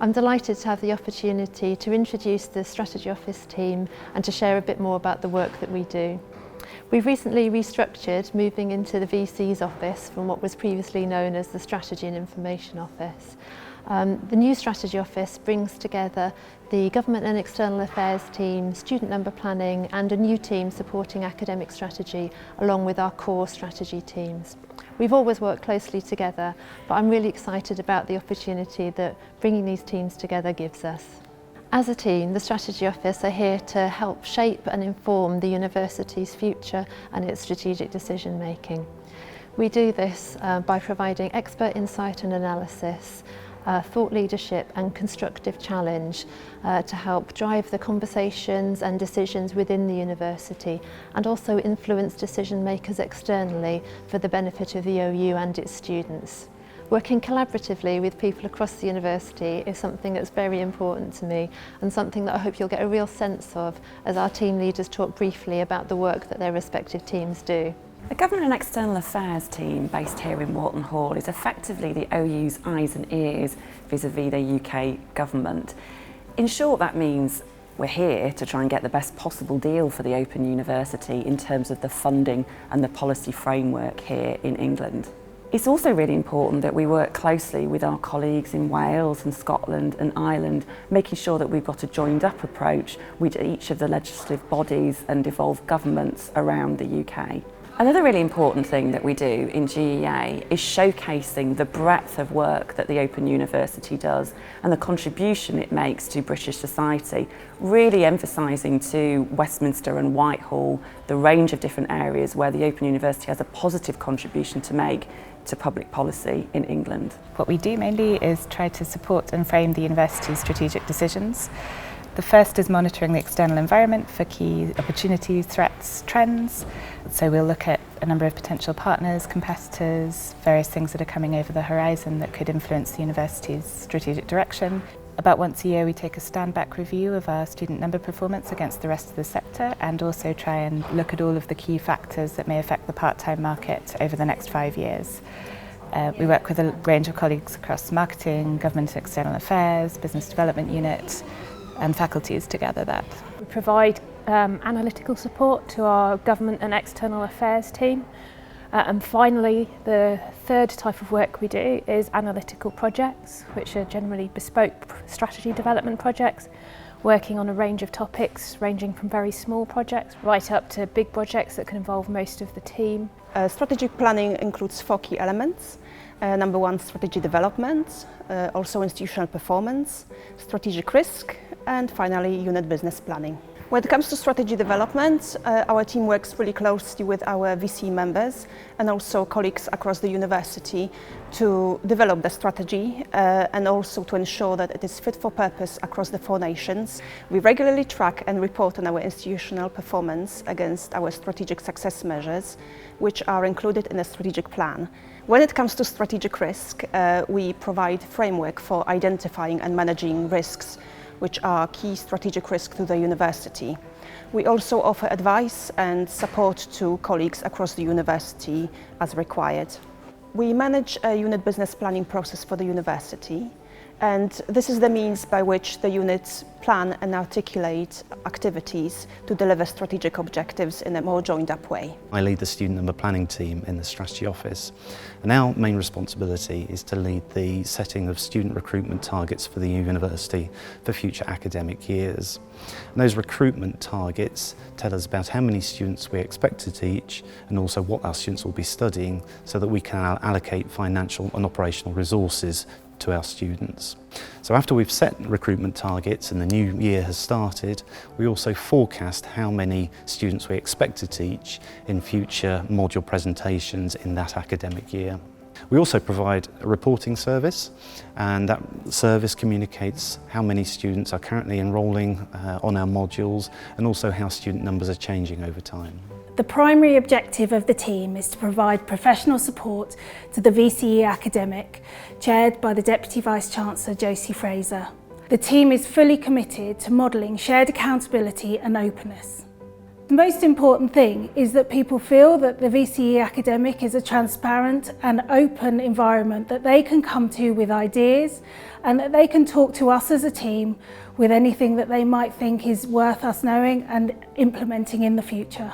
I'm delighted to have the opportunity to introduce the Strategy Office team and to share a bit more about the work that we do. We've recently restructured, moving into the VC's office from what was previously known as the Strategy and Information Office. The new Strategy Office brings together the Government and External Affairs team, student number planning and a new team supporting academic strategy along with our core strategy teams. We've always worked closely together, but I'm really excited about the opportunity that bringing these teams together gives us. As a team, the Strategy Office are here to help shape and inform the university's future and its strategic decision making. We do this by providing expert insight and analysis, thought leadership and constructive challenge to help drive the conversations and decisions within the university and also influence decision makers externally for the benefit of the OU and its students. Working collaboratively with people across the university is something that's very important to me and something that I hope you'll get a real sense of as our team leaders talk briefly about the work that their respective teams do. The Government and External Affairs team based here in Wharton Hall is effectively the OU's eyes and ears vis-à-vis the UK government. In short, that means we're here to try and get the best possible deal for the Open University in terms of the funding and the policy framework here in England. It's also really important that we work closely with our colleagues in Wales and Scotland and Ireland, making sure that we've got a joined up approach with each of the legislative bodies and devolved governments around the UK. Another really important thing that we do in GEA is showcasing the breadth of work that the Open University does and the contribution it makes to British society, really emphasising to Westminster and Whitehall the range of different areas where the Open University has a positive contribution to make to public policy in England. What we do mainly is try to support and frame the university's strategic decisions. The first is monitoring the external environment for key opportunities, threats, trends. So we'll look at a number of potential partners, competitors, various things that are coming over the horizon that could influence the university's strategic direction. About once a year we take a stand-back review of our student number performance against the rest of the sector and also try and look at all of the key factors that may affect the part-time market over the next 5 years. We work with a range of colleagues across marketing, government and external affairs, business development unit, and faculties to gather that. We provide analytical support to our government and external affairs team. And finally, the third type of work we do is analytical projects, which are generally bespoke strategy development projects, working on a range of topics ranging from very small projects right up to big projects that can involve most of the team. Strategic planning includes 4 key elements. Number 1, strategy development, also institutional performance, strategic risk, and finally unit business planning. When it comes to strategy development, our team works really closely with our VC members and also colleagues across the university to develop the strategy and also to ensure that it is fit for purpose across the 4 nations. We regularly track and report on our institutional performance against our strategic success measures, which are included in a strategic plan. When it comes to strategic risk, we provide framework for identifying and managing risks, which are key strategic risks to the university. We also offer advice and support to colleagues across the university as required. We manage a unit business planning process for the university, and this is the means by which the units plan and articulate activities to deliver strategic objectives in a more joined up way. I lead the student number planning team in the Strategy Office, and our main responsibility is to lead the setting of student recruitment targets for the university for future academic years. And those recruitment targets tell us about how many students we expect to teach and also what our students will be studying so that we can allocate financial and operational resources to our students. So after we've set recruitment targets and the new year has started, we also forecast how many students we expect to teach in future module presentations in that academic year. We also provide a reporting service, and that service communicates how many students are currently enrolling on our modules and also how student numbers are changing over time. The primary objective of the team is to provide professional support to the VCE academic, chaired by the Deputy Vice-Chancellor Josie Fraser. The team is fully committed to modelling shared accountability and openness. The most important thing is that people feel that the VCE Academic is a transparent and open environment that they can come to with ideas, and that they can talk to us as a team with anything that they might think is worth us knowing and implementing in the future.